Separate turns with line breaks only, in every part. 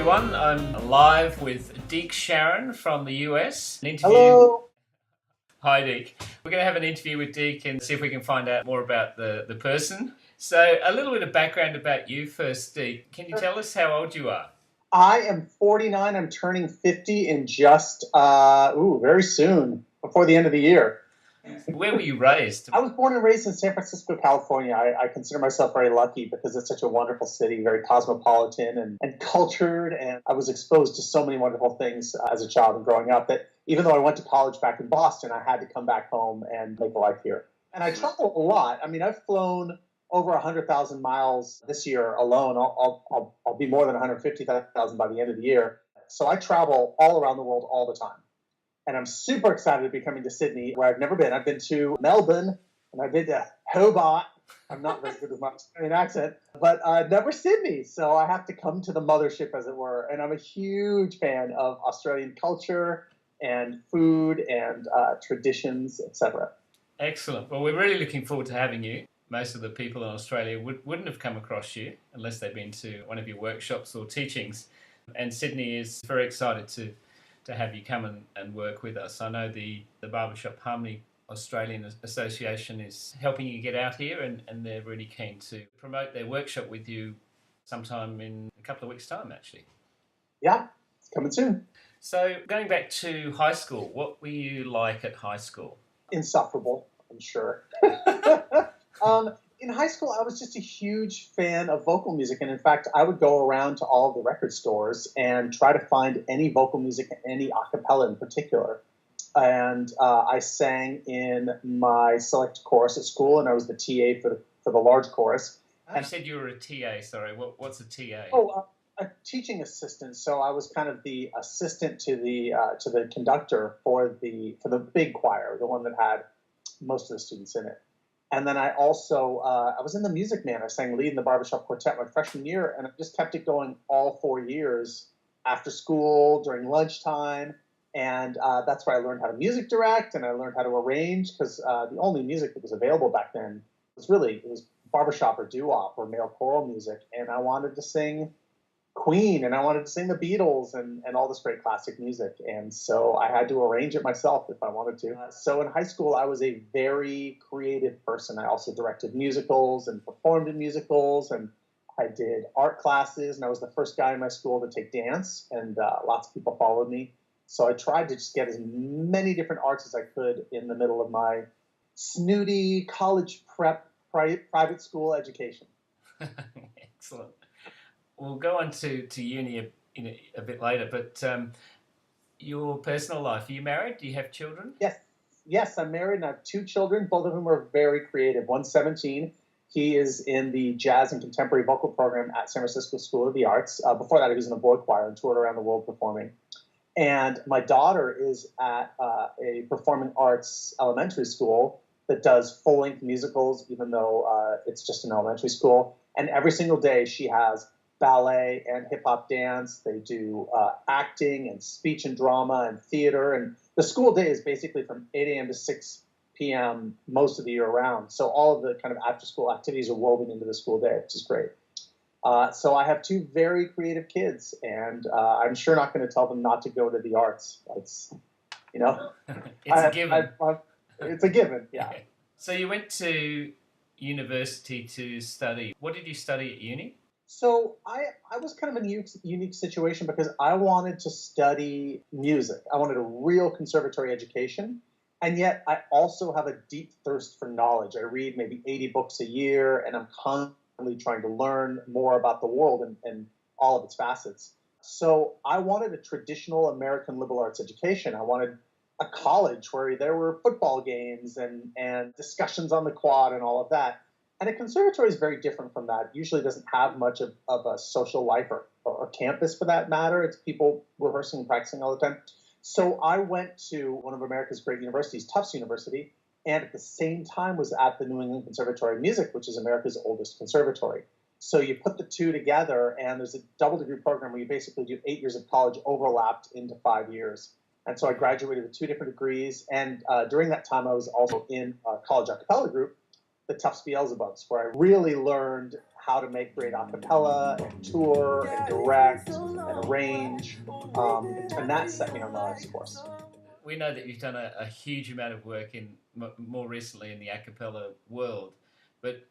everyone. I'm live with Deke Sharon from the US. An interview.
Hello.
Hi, Deke. We're going to have an interview with Deke and see if we can find out more about the person. So, a little bit of background about you first, Deke. Can you tell us how old you are?
I am 49. I'm turning 50 in just, very soon, before the end of the year.
Where were you raised?
I was born and raised in San Francisco, California. I consider myself very lucky because it's such a wonderful city, very cosmopolitan and cultured. And I was exposed to so many wonderful things as a child and growing up that even though I went to college back in Boston, I had to come back home and make a life here. And I travel a lot. I mean, I've flown over 100,000 miles this year alone. I'll be more than 150,000 by the end of the year. So I travel all around the world all the time. And I'm super excited to be coming to Sydney, where I've never been. I've been to Melbourne, and I've been to Hobart. I'm not very good with my Australian accent, but never Sydney. So I have to come to the mothership, as it were. And I'm a huge fan of Australian culture and food and traditions, etc.
Excellent. Well, we're really looking forward to having you. Most of the people in Australia wouldn't have come across you unless they've been to one of your workshops or teachings. And Sydney is very excited to have you come and work with us. I know the Barbershop Harmony Australian Association is helping you get out here, and they're really keen to promote their workshop with you sometime in a couple of weeks' time, actually.
Yeah, it's coming soon.
So going back to high school, what were you like at high school?
Insufferable, I'm sure. In high school, I was just a huge fan of vocal music. And in fact, I would go around to all of the record stores and try to find any vocal music, any acapella in particular. And I sang in my select chorus at school, and I was the TA for the large chorus.
You said you were a TA, sorry. What's a TA?
A teaching assistant. So I was kind of the assistant to the conductor for the big choir, the one that had most of the students in it. And then I also, I was in the Music Man. I sang lead in the Barbershop Quartet my freshman year, and I just kept it going all 4 years after school, during lunchtime. And that's where I learned how to music direct, and I learned how to arrange, because the only music that was available back then was barbershop or doo-wop or male choral music. And I wanted to sing Queen, and I wanted to sing the Beatles and all this great classic music. And so I had to arrange it myself if I wanted to. So in high school, I was a very creative person. I also directed musicals and performed in musicals, and I did art classes, and I was the first guy in my school to take dance, and lots of people followed me. So I tried to just get as many different arts as I could in the middle of my snooty college prep private school education.
Excellent. We'll go on to uni a bit later, but your personal life, are you married? Do you have children?
Yes, I'm married and I have 2 children, both of whom are very creative. One's 17. He is in the jazz and contemporary vocal program at San Francisco School of the Arts. Before that, he was in a boy choir and toured around the world performing. And my daughter is at a performing arts elementary school that does full-length musicals, even though it's just an elementary school. And every single day she has ballet and hip-hop dance. They do acting and speech and drama and theater. And the school day is basically from 8 a.m. to 6 p.m. most of the year round. So all of the kind of after-school activities are woven into the school day, which is great. So I have 2 very creative kids, and I'm sure not going to tell them not to go to the arts. It's,
it's a given.
It's a given, yeah.
So you went to university to study. What did you study at uni?
So I was kind of in a unique situation because I wanted to study music. I wanted a real conservatory education. And yet I also have a deep thirst for knowledge. I read maybe 80 books a year, and I'm constantly trying to learn more about the world and all of its facets. So I wanted a traditional American liberal arts education. I wanted a college where there were football games and discussions on the quad and all of that. And a conservatory is very different from that. It usually doesn't have much of a social life or campus for that matter. It's people rehearsing and practicing all the time. So I went to one of America's great universities, Tufts University, and at the same time was at the New England Conservatory of Music, which is America's oldest conservatory. So you put the two together, and there's a double degree program where you basically do 8 years of college overlapped into 5 years. And so I graduated with 2 different degrees. And during that time, I was also in a college acapella group, the Tufts Beelzebubs, where I really learned how to make great acapella and tour and direct and arrange. And that set me on my life's course.
We know that you've done a huge amount of work in more recently in the acapella world, but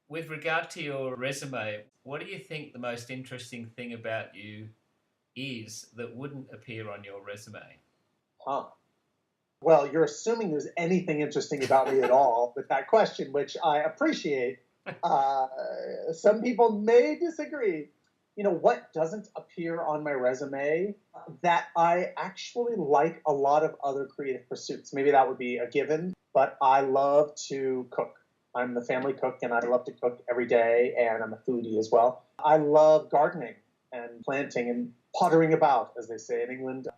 with regard to your resume, what do you think the most interesting thing about you is that wouldn't appear on your resume?
Huh. Well, you're assuming there's anything interesting about me at all with that question, which I appreciate. Some people may disagree. You know, what doesn't appear on my resume? That I actually like a lot of other creative pursuits. Maybe that would be a given, but I love to cook. I'm the family cook, and I love to cook every day, and I'm a foodie as well. I love gardening and planting and pottering about, as they say in England,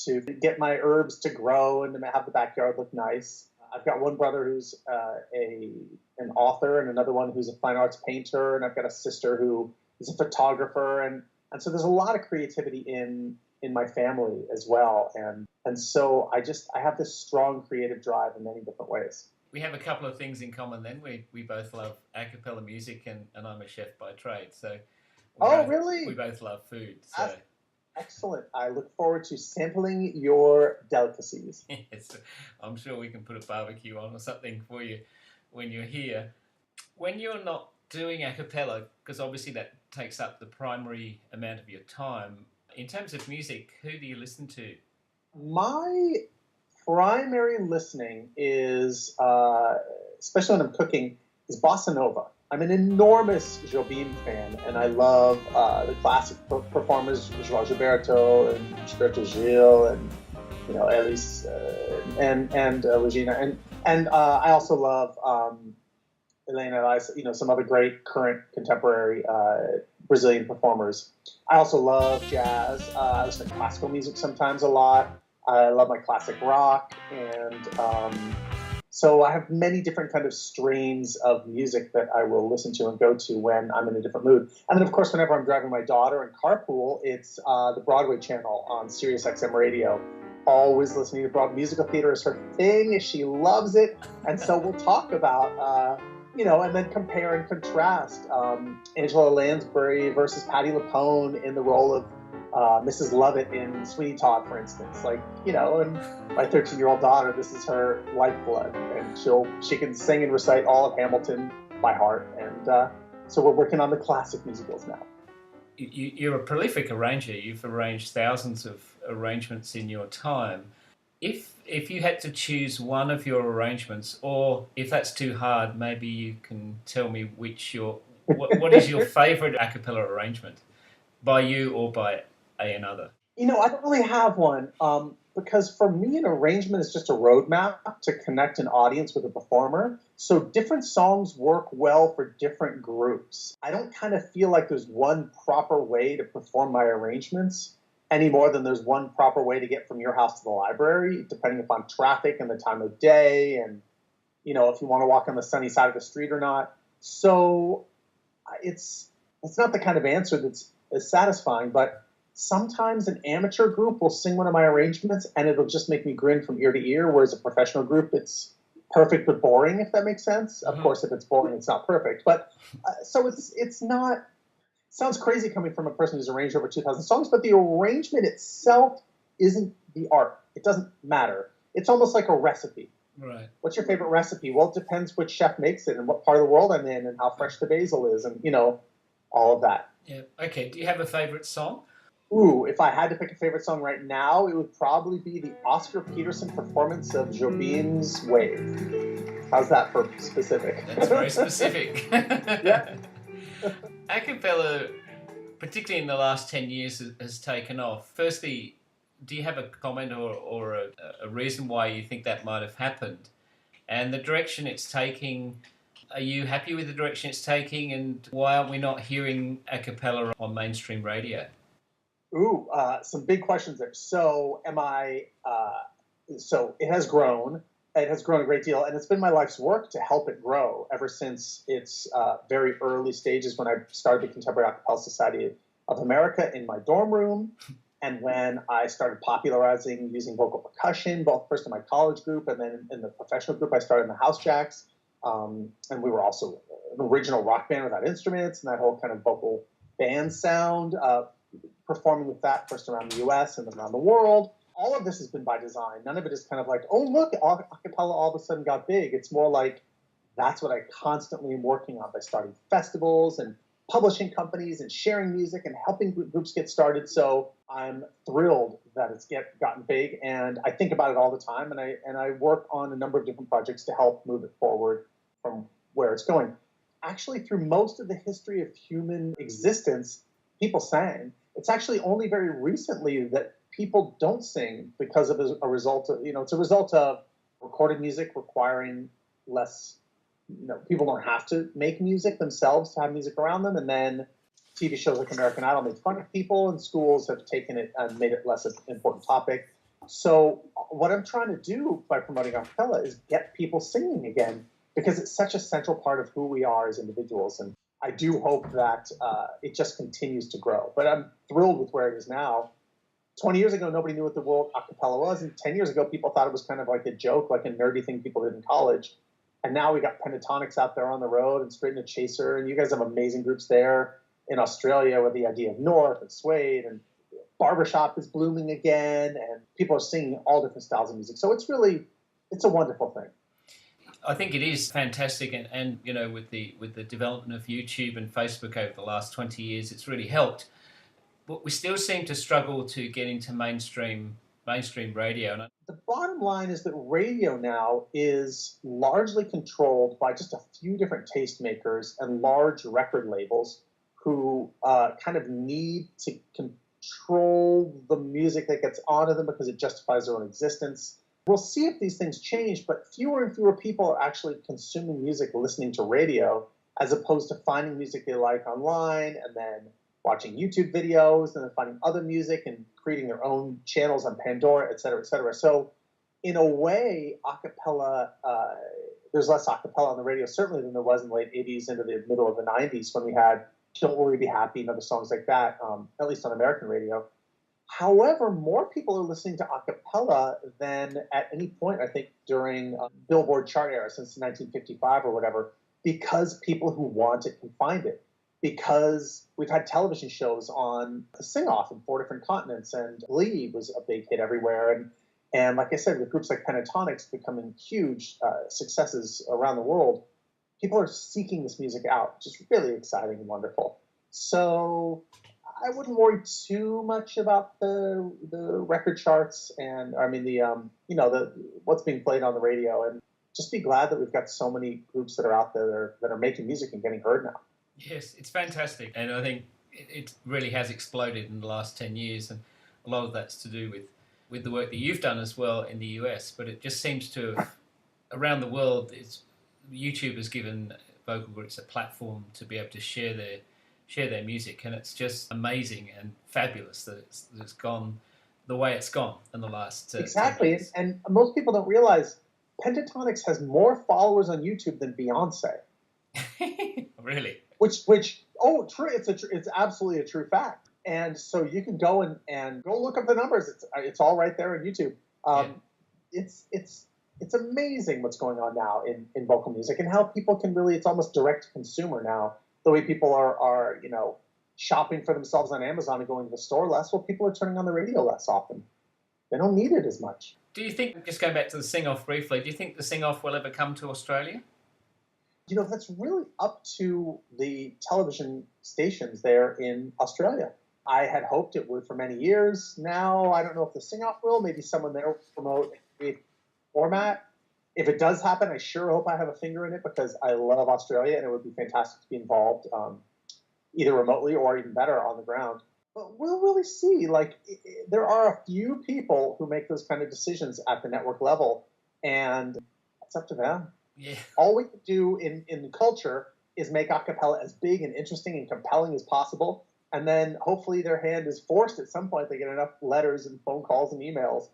to get my herbs to grow and to have the backyard look nice. I've got one brother who's an author and another one who's a fine arts painter, and I've got a sister who is a photographer, and so there's a lot of creativity in my family as well, and so I have this strong creative drive in many different ways.
We have a couple of things in common then. We both love a cappella music, and I'm a chef by trade, so
Really?
We both love food. So.
That's excellent. I look forward to sampling your delicacies.
Yes, I'm sure we can put a barbecue on or something for you when you're here. When you're not doing a cappella, because obviously that takes up the primary amount of your time, in terms of music, who do you listen to?
My primary listening is, especially when I'm cooking, is bossa nova. I'm an enormous Jobim fan, and I love the classic performers, João Gilberto and Gilberto Gil, and Elis and Regina, and I also love Helena, some other great current contemporary Brazilian performers. I also love jazz. I listen to classical music sometimes a lot. I love my classic rock, and so I have many different kind of strains of music that I will listen to and go to when I'm in a different mood. And then, of course, whenever I'm driving my daughter in carpool, it's the Broadway channel on Sirius XM radio. Always listening to Broadway. Musical theater is her thing. She loves it. And so we'll talk about, and then compare and contrast Angela Lansbury versus Patti LuPone in the role of Mrs. Lovett in Sweeney Todd, for instance. And my 13-year-old daughter, this is her lifeblood, and she can sing and recite all of Hamilton by heart. And so we're working on the classic musicals now.
You're a prolific arranger. You've arranged thousands of arrangements in your time. If you had to choose one of your arrangements, or if that's too hard, maybe you can tell me what is your favourite a cappella arrangement, by you or by another?
I don't really have one, because for me, an arrangement is just a roadmap to connect an audience with a performer. So different songs work well for different groups. I don't kind of feel like there's one proper way to perform my arrangements any more than there's one proper way to get from your house to the library, depending upon traffic and the time of day, and if you want to walk on the sunny side of the street or not. So it's not the kind of answer that's as satisfying, but sometimes an amateur group will sing one of my arrangements and it'll just make me grin from ear to ear, whereas a professional group, it's perfect but boring, if that makes sense. Of course, if it's boring, it's not perfect. But so it's not, sounds crazy coming from a person who's arranged over 2,000 songs, but the arrangement itself isn't the art. It doesn't matter. It's almost like a recipe.
Right.
What's your favorite recipe? Well, it depends which chef makes it and what part of the world I'm in and how fresh the basil is and, all of that.
Yeah. Okay. Do you have a favorite song?
Ooh, if I had to pick a favorite song right now, it would probably be the Oscar Peterson performance of Jobim's Wave. How's that for specific?
That's very specific.
Yeah.
A cappella, particularly in the last 10 years, has taken off. Firstly, do you have a comment or a reason why you think that might have happened? And the direction it's taking, are you happy with the direction it's taking? And why aren't we not hearing a cappella on mainstream radio?
Ooh, some big questions there. So so it has grown. It has grown a great deal, and it's been my life's work to help it grow ever since its very early stages when I started the Contemporary Acapella Society of America in my dorm room, and when I started popularizing using vocal percussion, both first in my college group and then in the professional group I started in the House Jacks, and we were also original rock band without instruments and that whole kind of vocal band sound, performing with that first around the US and then around the world. All of this has been by design. None of it is kind of like, oh, look, acapella all of a sudden got big. It's more like that's what I constantly am working on by starting festivals and publishing companies and sharing music and helping groups get started. So I'm thrilled that it's gotten big, and I think about it all the time, and I work on a number of different projects to help move it forward from where it's going. Actually, through most of the history of human existence, people sang. It's actually only very recently that people don't sing because of a result of, it's a result of recorded music requiring less, people don't have to make music themselves to have music around them. And then TV shows like American Idol made fun of people, and schools have taken it and made it less an important topic. So what I'm trying to do by promoting acapella is get people singing again, because it's such a central part of who we are as individuals. And I do hope that it just continues to grow. But I'm thrilled with where it is now. 20 years ago, nobody knew what the world acapella was. And 10 years ago, people thought it was kind of like a joke, like a nerdy thing people did in college. And now we got Pentatonics out there on the road and Straight and Chaser. And you guys have amazing groups there in Australia with the idea of North and Suede. And Barbershop is blooming again. And people are singing all different styles of music. So it's a wonderful thing.
I think it is fantastic, and with the development of YouTube and Facebook over the last 20 years, it's really helped. But we still seem to struggle to get into mainstream radio.
The bottom line is that radio now is largely controlled by just a few different tastemakers and large record labels who kind of need to control the music that gets onto them because it justifies their own existence. We'll see if these things change, but fewer and fewer people are actually consuming music, listening to radio, as opposed to finding music they like online and then watching YouTube videos and then finding other music and creating their own channels on Pandora, et cetera, et cetera. So in a way, acapella, there's less acapella on the radio, certainly than there was in the late 80s into the middle of the 90s when we had Don't Worry, Be Happy and other songs like that, at least on American radio. However, more people are listening to acapella than at any point, I think, during Billboard chart era since 1955 or whatever, because people who want it can find it. Because we've had television shows on the sing-off in 4 different continents, and Glee was a big hit everywhere. And like I said, with groups like Pentatonics becoming huge successes around the world, people are seeking this music out, which is really exciting and wonderful. So I wouldn't worry too much about the record charts and the what's being played on the radio, and just be glad that we've got so many groups that are out there that are making music and getting heard now.
Yes, it's fantastic, and I think it really has exploded in the last 10 years, and a lot of that's to do with the work that you've done as well in the US. But it just seems to have, around the world, YouTube has given vocal groups a platform to be able to share their music, and it's just amazing and fabulous that it's gone the way it's gone in the last
exactly. 10 years. And most people don't realize Pentatonics has more followers on YouTube than Beyonce.
Really?
True. It's absolutely a true fact. And so you can go and go look up the numbers. It's all right there on YouTube. It's amazing what's going on now in vocal music and how people can really, it's almost direct to consumer now. The way people are shopping for themselves on Amazon and going to the store less. Well, people are turning on the radio less often. They don't need it as much.
Do you think, just going back to the sing-off briefly, do you think the sing-off will ever come to Australia?
That's really up to the television stations there in Australia. I had hoped it would for many years. Now, I don't know if the sing-off will. Maybe someone there will promote a format. If it does happen, I sure hope I have a finger in it, because I love Australia and it would be fantastic to be involved, either remotely or even better on the ground. But we'll really see. There are a few people who make those kind of decisions at the network level, and it's up to them.
Yeah.
All we can do in culture is make acapella as big and interesting and compelling as possible, and then hopefully their hand is forced at some point. They get enough letters and phone calls and emails.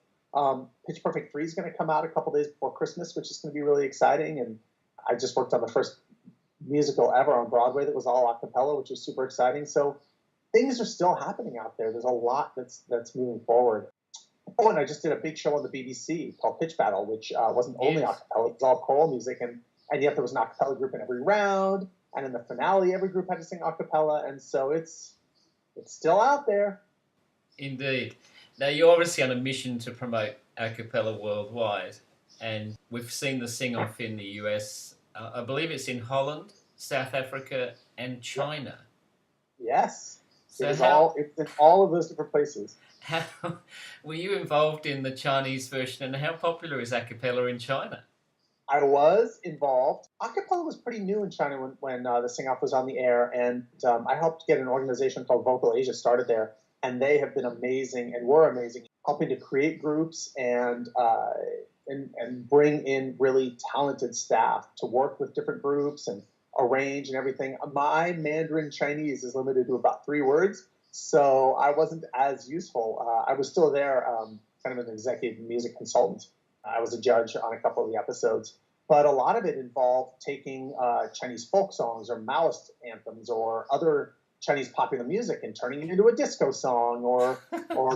Pitch Perfect 3 is going to come out a couple days before Christmas, which is going to be really exciting. And I just worked on the first musical ever on Broadway that was all a cappella, which was super exciting. So things are still happening out there. There's a lot that's moving forward. Oh, and I just did a big show on the BBC called Pitch Battle, which wasn't only a cappella, it was all choral music, and yet there was an a cappella group in every round. And in the finale, every group had to sing a cappella. And so it's still out there.
Indeed. Now, you're obviously on a mission to promote a cappella worldwide, and we've seen the sing-off in the US. I believe it's in Holland, South Africa, and China.
Yes.
So
it's in all of those different places.
How were you involved in the Chinese version, and how popular is a cappella in China?
I was involved. Acapella was pretty new in China when the sing-off was on the air, and I helped get an organization called Vocal Asia started there, and they have been amazing and were amazing, helping to create groups and bring in really talented staff to work with different groups and arrange and everything. My Mandarin Chinese is limited to about 3 words, so I wasn't as useful. I was still there, kind of an executive music consultant. I was a judge on a couple of the episodes, but a lot of it involved taking Chinese folk songs or Maoist anthems or other Chinese popular music and turning it into a disco song or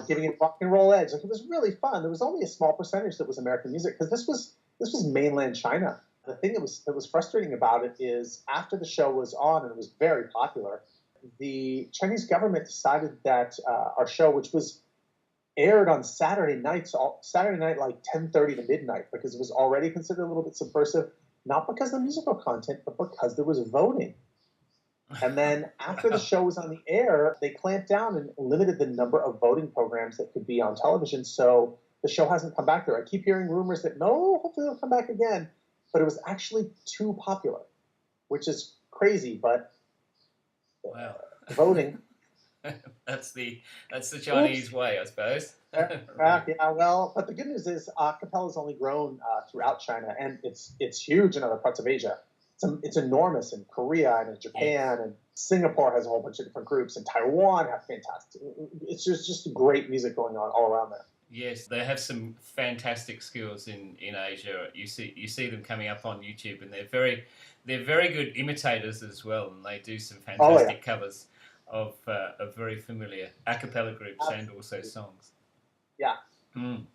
giving it rock and roll edge. Like, it was really fun. There was only a small percentage that was American music because this was mainland China. The thing that was frustrating about it is after the show was on and it was very popular, the Chinese government decided that our show, which was aired on Saturday night like 10:30 to midnight, because it was already considered a little bit subversive, not because of the musical content, but because there was voting. And then after the show was on the air, they clamped down and limited the number of voting programs that could be on television. So the show hasn't come back there. I keep hearing rumors that no, hopefully it'll come back again. But it was actually too popular, which is crazy. But
wow.
Voting.
That's the Chinese way, I suppose.
Yeah, well, but the good news is capella's only grown throughout China, and it's huge in other parts of Asia. It's enormous in Korea and in Japan, and Singapore has a whole bunch of different groups, and Taiwan have fantastic. It's just great music going on all around there.
Yes, they have some fantastic skills in Asia. You see them coming up on YouTube, and they're very good imitators as well, and they do some fantastic covers of very familiar a cappella groups and also songs.
Yeah.
Mm.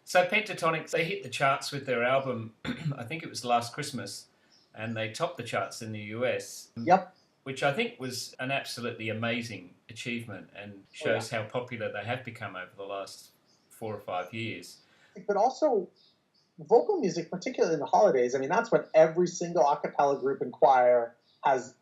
So Pentatonics, they hit the charts with their album, I think it was last Christmas, and they topped the charts in the US.
Yep.
Which I think was an absolutely amazing achievement and shows how popular they have become over the last 4 or 5 years.
But also vocal music, particularly in the holidays, I mean, that's when every single a cappella group and choir has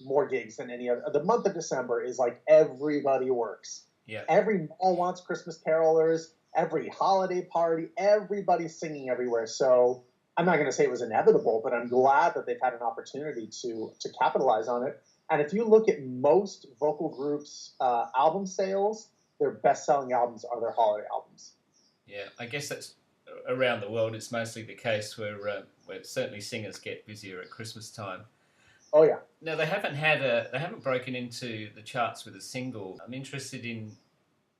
more gigs than any other. The month of December is like everybody works.
Yeah.
Every mall wants Christmas carolers, every holiday party, everybody's singing everywhere. So I'm not going to say it was inevitable, but I'm glad that they've had an opportunity to capitalize on it. And if you look at most vocal groups' album sales, their best-selling albums are their holiday albums.
Yeah, I guess that's around the world. It's mostly the case where certainly singers get busier at Christmas time.
Oh yeah.
Now they haven't broken into the charts with a single. I'm interested in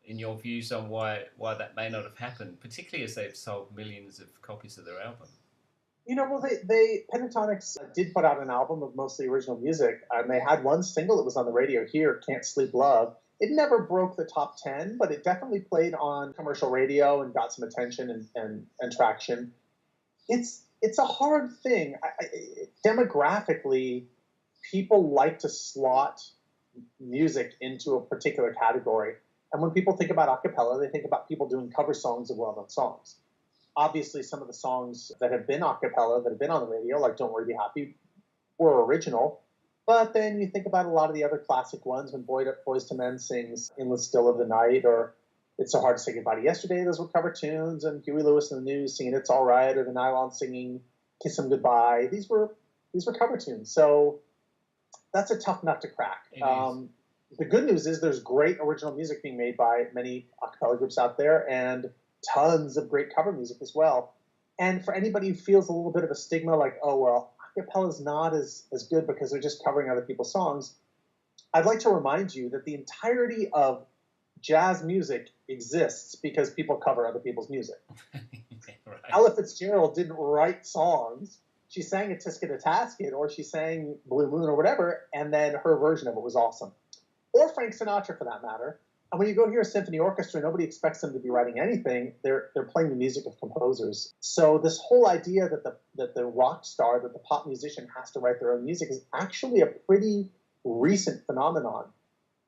your views on why that may not have happened, particularly as they've sold millions of copies of their album.
You know, well, they Pentatonics did put out an album of mostly original music, and they had one single that was on the radio here, "Can't Sleep Love." It never broke the top 10, but it definitely played on commercial radio and got some attention and traction. It's a hard thing. Demographically, people like to slot music into a particular category. And when people think about a cappella, they think about people doing cover songs of well-known songs. Obviously, some of the songs that have been a cappella, that have been on the radio, like "Don't Worry, Be Happy," were original. But then you think about a lot of the other classic ones, when Boyz II Men sings "In the Still of the Night" or "It's So Hard to Say Goodbye to Yesterday." Those were cover tunes. And Huey Lewis and the News singing "It's All Right," or the Nylons singing "Kiss 'Em Goodbye." These were cover tunes. So that's a tough nut to crack. The good news is there's great original music being made by many a cappella groups out there, and tons of great cover music as well. And for anybody who feels a little bit of a stigma, like, oh, well, a cappella is not as good because they're just covering other people's songs, I'd like to remind you that the entirety of jazz music exists because people cover other people's music. Right. Ella Fitzgerald didn't write songs. She sang a Tisket a Tasket, or she sang Blue Moon or whatever, and then her version of it was awesome. Or Frank Sinatra, for that matter. And when you go hear a symphony orchestra, nobody expects them to be writing anything. They're playing the music of composers. So this whole idea that the rock star, that the pop musician has to write their own music is actually a pretty recent phenomenon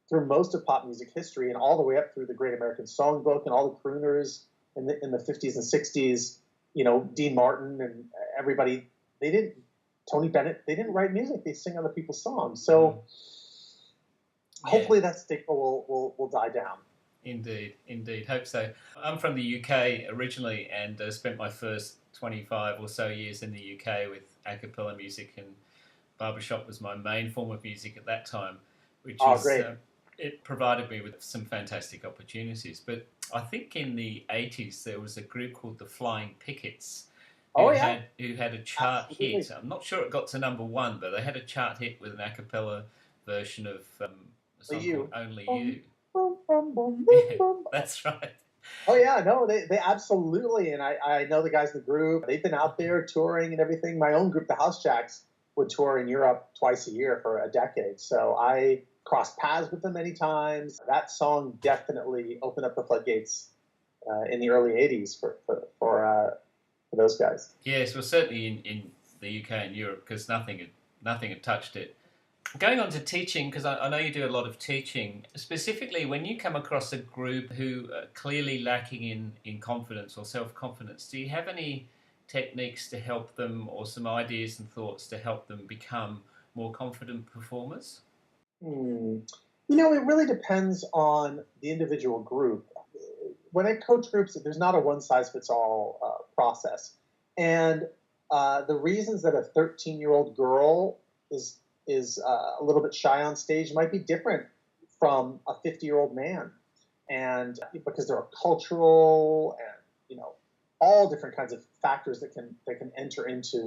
through most of pop music history and all the way up through the Great American Songbook and all the crooners in the 50s and 60s, Dean Martin and everybody, Tony Bennett, they didn't write music, they sing other people's songs. So hopefully that stigma will die down.
Indeed, hope so. I'm from the UK originally and spent my first 25 or so years in the UK with acapella music, and Barbershop was my main form of music at that time, which was
great.
It provided me with some fantastic opportunities. But I think in the 80s there was a group called the Flying Pickets who had a chart hit. I'm not sure it got to number one, but they had a chart hit with an acapella version of a song called Only You. Yeah, that's right.
Oh yeah, no, they absolutely, and I know the guys in the group. They've been out there touring and everything. My own group, the House Jacks, would tour in Europe twice a year for a decade. So I crossed paths with them many times. That song definitely opened up the floodgates in the early '80s for those guys.
Yes, well, certainly in the UK and Europe, because nothing had touched it. Going on to teaching, because I know you do a lot of teaching, specifically when you come across a group who are clearly lacking in confidence or self-confidence, do you have any techniques to help them, or some ideas and thoughts to help them become more confident performers?
It really depends on the individual group. When I coach groups, there's not a one-size-fits-all process. And the reasons that a 13-year-old girl is a little bit shy on stage might be different from a 50-year-old man. And because there are cultural and, all different kinds of factors that can enter into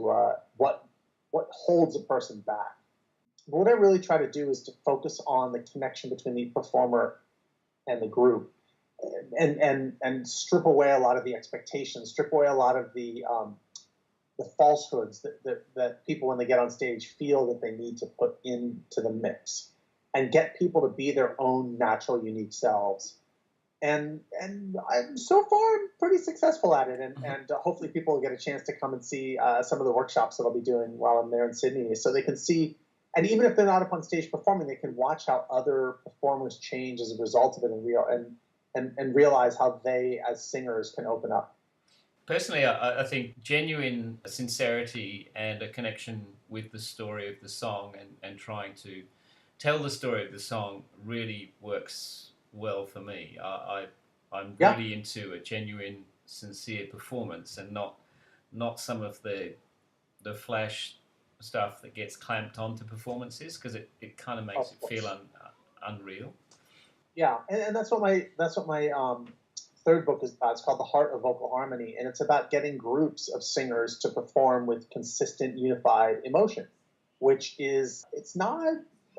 what holds a person back. But what I really try to do is to focus on the connection between the performer and the group, and strip away a lot of the expectations, strip away a lot of the falsehoods that people, when they get on stage, feel that they need to put into the mix, and get people to be their own natural, unique selves. And I'm so far pretty successful at it, and hopefully people will get a chance to come and see some of the workshops that I'll be doing while I'm there in Sydney, so they can see. And even if they're not up on stage performing, they can watch how other performers change as a result of it, and realize how they, as singers, can open up.
Personally, I think genuine sincerity and a connection with the story of the song, and trying to tell the story of the song really works well for me. I'm really into a genuine, sincere performance, and not some of the flash stuff that gets clamped onto performances, because it kind of makes it feel unreal.
Yeah, and that's what my third book is about. It's called The Heart of Vocal Harmony, and it's about getting groups of singers to perform with consistent, unified emotion, it's not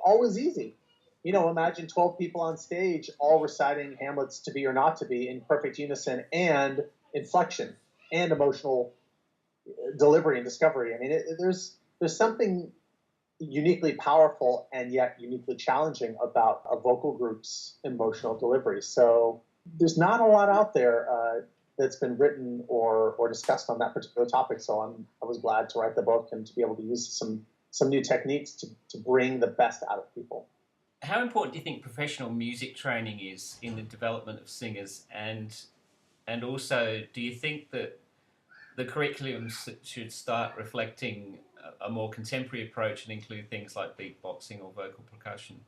always easy. Imagine 12 people on stage all reciting Hamlet's To Be or Not to Be in perfect unison, and inflection and emotional delivery and discovery. I mean, there's something uniquely powerful and yet uniquely challenging about a vocal group's emotional delivery. So there's not a lot out there that's been written or discussed on that particular topic. So I was glad to write the book and to be able to use some new techniques to bring the best out of people.
How important do you think professional music training is in the development of singers, and also do you think that the curriculum should start reflecting a more contemporary approach and include things like beatboxing or vocal percussion?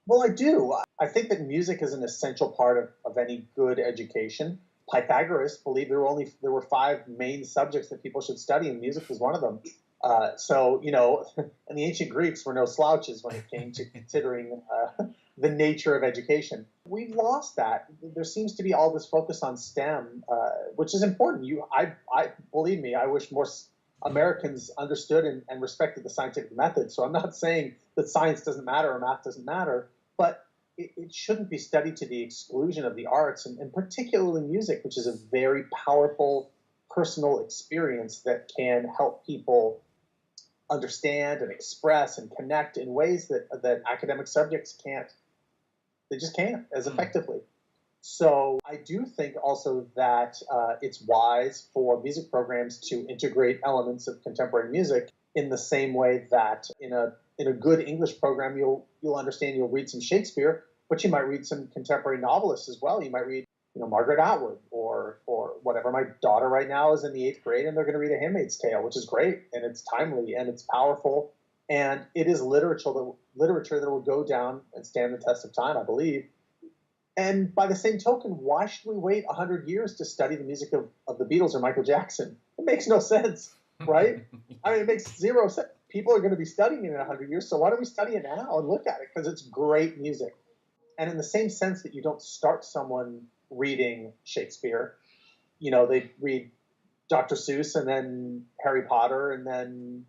Well, I do. I think that music is an essential part of any good education. Pythagoras believed there were 5 main subjects that people should study, and music was one of them. And the ancient Greeks were no slouches when it came to considering the nature of education. We've lost that. There seems to be all this focus on STEM, which is important. I believe me, I wish more Americans understood and respected the scientific method. So I'm not saying that science doesn't matter or math doesn't matter, but it shouldn't be studied to the exclusion of the arts, and particularly music, which is a very powerful personal experience that can help people understand and express and connect in ways that academic subjects can't They just can't as effectively. So I do think also that it's wise for music programs to integrate elements of contemporary music in the same way that in a good English program you'll understand, you'll read some Shakespeare, but you might read some contemporary novelists as well. You might read Margaret Atwood or whatever. My daughter right now is in the 8th grade, and they're going to read A Handmaid's Tale, which is great, and it's timely and it's powerful, and it is literature that will go down and stand the test of time, I believe. And by the same token, why should we wait 100 years to study the music of the Beatles or Michael Jackson? It makes no sense, right? I mean, it makes zero sense. People are going to be studying it in 100 years, so why don't we study it now and look at it? Because it's great music. And in the same sense that you don't start someone reading Shakespeare, they read Dr. Seuss and then Harry Potter and then,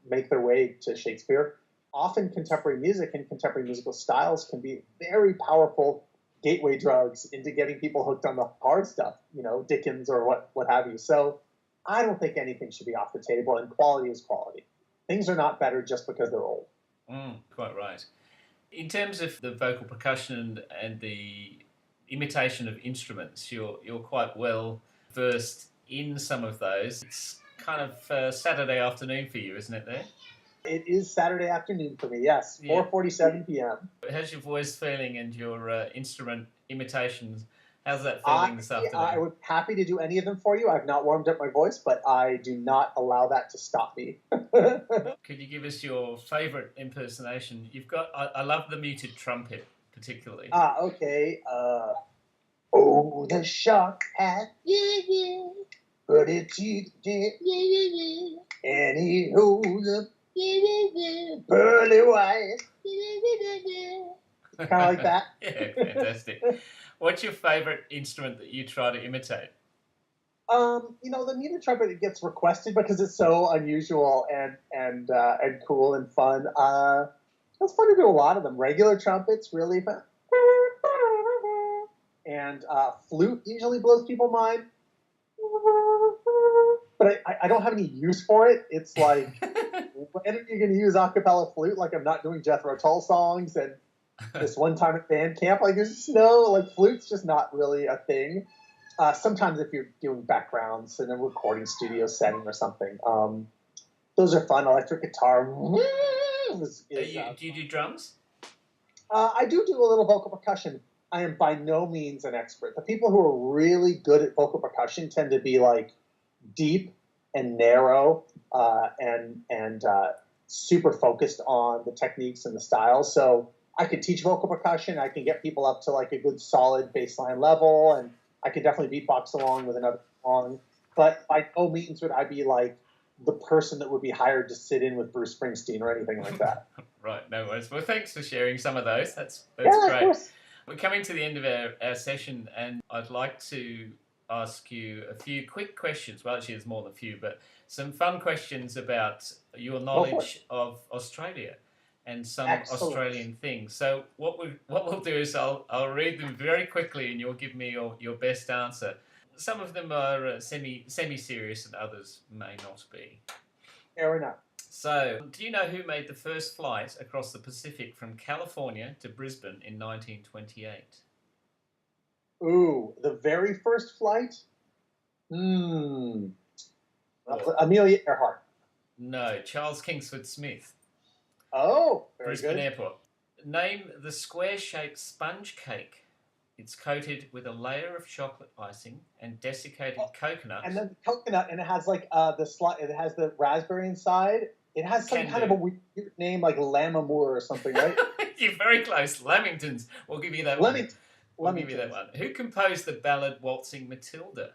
make their way to Shakespeare. Often contemporary music and contemporary musical styles can be very powerful gateway drugs into getting people hooked on the hard stuff, Dickens or what have you. So I don't think anything should be off the table, and quality is quality. Things are not better just because they're old.
Quite right. In terms of the vocal percussion and the imitation of instruments, you're quite well versed in some of those. It's kind of Saturday afternoon for you, isn't it there?
It is Saturday afternoon for me, yes. 4:47 p.m.
How's your voice feeling and your instrument imitations? How's that feeling this afternoon?
I would be happy to do any of them for you. I've not warmed up my voice, but I do not allow that to stop me.
Could you give us your favourite impersonation? I love the muted trumpet, particularly.
Okay. Oh, the shark hat, but it's and he holds up pearly white. Kind of like that.
Yeah, fantastic. What's your favourite instrument that you try to imitate?
The muted trumpet, it gets requested because it's so unusual and cool and fun. It's fun to do a lot of them. Regular trumpets, really fun. And flute usually blows people's mind. But I don't have any use for it. It's like, when are you going to use acapella flute? Like, I'm not doing Jethro Tull songs and this one time at band camp. Like, there's just flute's just not really a thing. Sometimes if you're doing backgrounds in a recording studio setting or something, those are fun. Electric guitar.
Do you do drums?
I do a little vocal percussion. I am by no means an expert. The people who are really good at vocal percussion tend to be like deep and narrow and super focused on the techniques and the styles. So I could teach vocal percussion. I can get people up to like a good solid baseline level, and I could definitely beatbox along with another song. But by no means would I be like the person that would be hired to sit in with Bruce Springsteen or anything like that.
Right, no worries. Well, thanks for sharing some of those. That's
yeah,
great.
Of course.
We're coming to the end of our session, and I'd like to ask you a few quick questions. Well, actually, there's more than a few, but some fun questions about your knowledge of Australia and some Australian things. So what we'll do is I'll read them very quickly, and you'll give me your best answer. Some of them are semi-serious, and others may not be.
Fair enough.
So, do you know who made the first flight across the Pacific from California to Brisbane in 1928?
Ooh, the very first flight? Amelia Earhart.
No, Charles Kingsford Smith.
Oh, very
Brisbane
good.
Airport. Name the square-shaped sponge cake. It's coated with a layer of chocolate icing and desiccated coconut.
And then the coconut, and it has like it has the raspberry inside. It has some kind of a weird name like Lamamour or something, right?
You're very close. Lamingtons. We'll give you that one. We'll give you that one. Who composed the ballad Waltzing Matilda?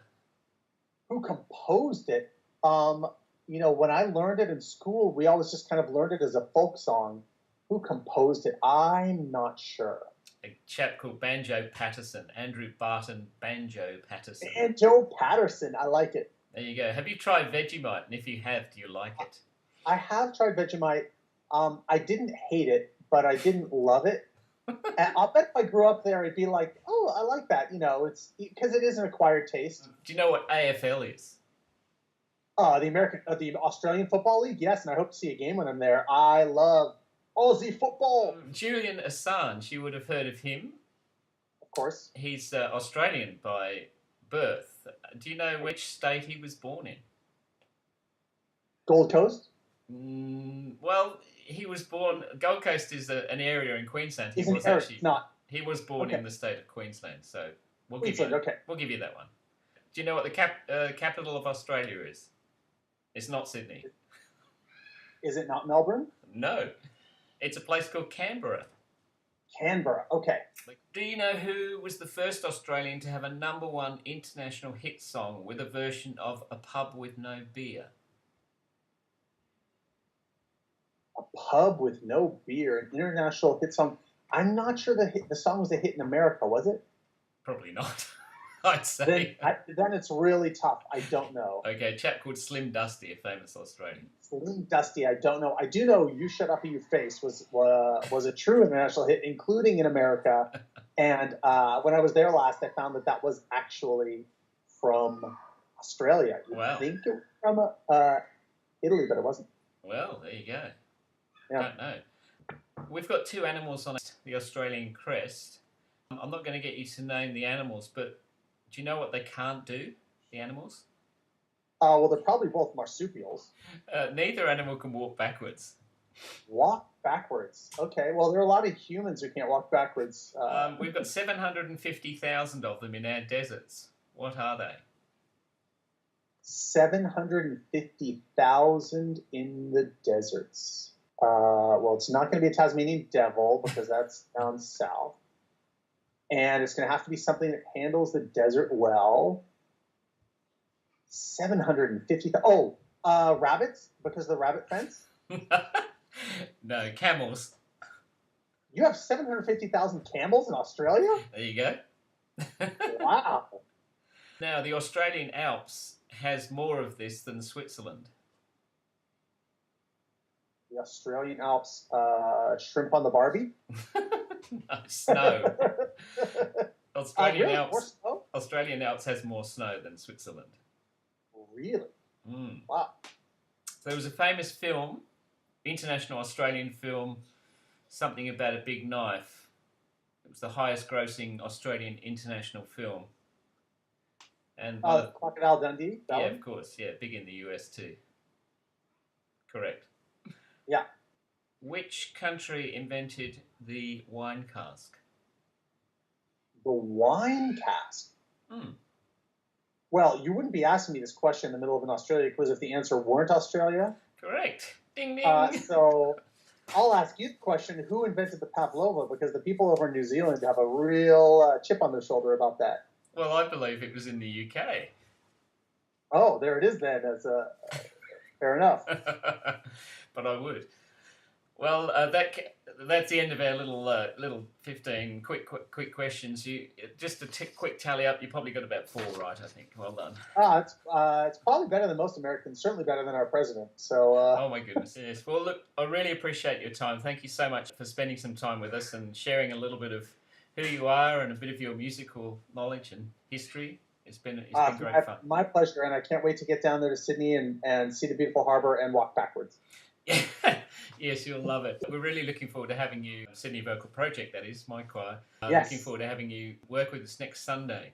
Who composed it? When I learned it in school, we always just kind of learned it as a folk song. Who composed it? I'm not sure.
A chap called Banjo Patterson, Andrew Barton Banjo Patterson.
Banjo Patterson, I like it.
There you go. Have you tried Vegemite? And if you have, do you like it?
I have tried Vegemite. I didn't hate it, but I didn't love it. And I'll bet if I grew up there, I'd be like, oh, I like that. It's because it is an acquired taste.
Do you know what AFL is?
The Australian Football League, yes, and I hope to see a game when I'm there. I love Aussie football.
Julian Assange, you would have heard of him.
course.
He's Australian by birth. Do you know which state he was born in?
Gold Coast?
Well, he was born. Gold Coast is an area in Queensland. He was
actually not.
He was born
Okay.
in the state of Queensland. So we'll
Queensland,
give you. We'll give you that one. Do you know what the capital of Australia is? It's not Sydney.
Is it not Melbourne?
No, it's a place called Canberra.
Canberra. Okay.
Do you know who was the first Australian to have a #1 international hit song with a version of "A Pub with No Beer"?
A pub with no beer, an international hit song. I'm not sure the song was a hit in America, was it?
Probably not. I'd say.
Then it's really tough. I don't know.
Okay, a chap called Slim Dusty, a famous Australian.
Slim Dusty, I don't know. I do know "You Shut Up or You Face" was a true international hit, including in America. And when I was there last, I found that was actually from Australia.
Wow.
I think it was from Italy, but it wasn't.
Well, there you go.
Yeah.
Don't know. We've got 2 animals on the Australian crest. I'm not going to get you to name the animals, but do you know what they can't do, the animals?
Well, they're probably both marsupials.
Neither animal can walk backwards.
Walk backwards. Okay, well, there are a lot of humans who can't walk backwards.
We've got 750,000 of them in our deserts. What are they?
750,000 in the deserts. Well, it's not going to be a Tasmanian devil because that's down south. And it's going to have to be something that handles the desert well. 750,000. Oh, rabbits because of the rabbit fence?
No, camels.
You have 750,000 camels in Australia?
There you go.
Wow.
Now, the Australian Alps has more of this than Switzerland.
The Australian Alps, shrimp on the Barbie?
No, snow. Australian
really?
Alps.
More snow?
Australian Alps has more snow than Switzerland.
Really?
Mm.
Wow.
So there was a famous film, international Australian film, something about a big knife. It was the highest grossing Australian international film. And
Crocodile Dundee?
yeah, of course. Yeah, big in the US too. Correct.
Yeah.
Which country invented the wine cask?
The wine cask?
Hmm.
Well, you wouldn't be asking me this question in the middle of an Australia quiz if the answer weren't Australia.
Correct. Ding ding.
So I'll ask you the question, who invented the pavlova? Because the people over in New Zealand have a real chip on their shoulder about that.
Well, I believe it was in the UK.
Oh, there it is then. That's fair enough.
But I would. Well, that's the end of our little 15 quick questions. You just a quick tally up. You probably got about 4 right, I think. Well done.
It's probably better than most Americans. Certainly better than our president. So.
Oh my goodness. Yes. Well, look, I really appreciate your time. Thank you so much for spending some time with us and sharing a little bit of who you are and a bit of your musical knowledge and history. It's been great fun.
My pleasure, and I can't wait to get down there to Sydney and see the beautiful harbour and walk backwards.
Yes, you'll love it. We're really looking forward to having you, Sydney Vocal Project, that is, my choir.
Yes.
Looking forward to having you work with us next Sunday.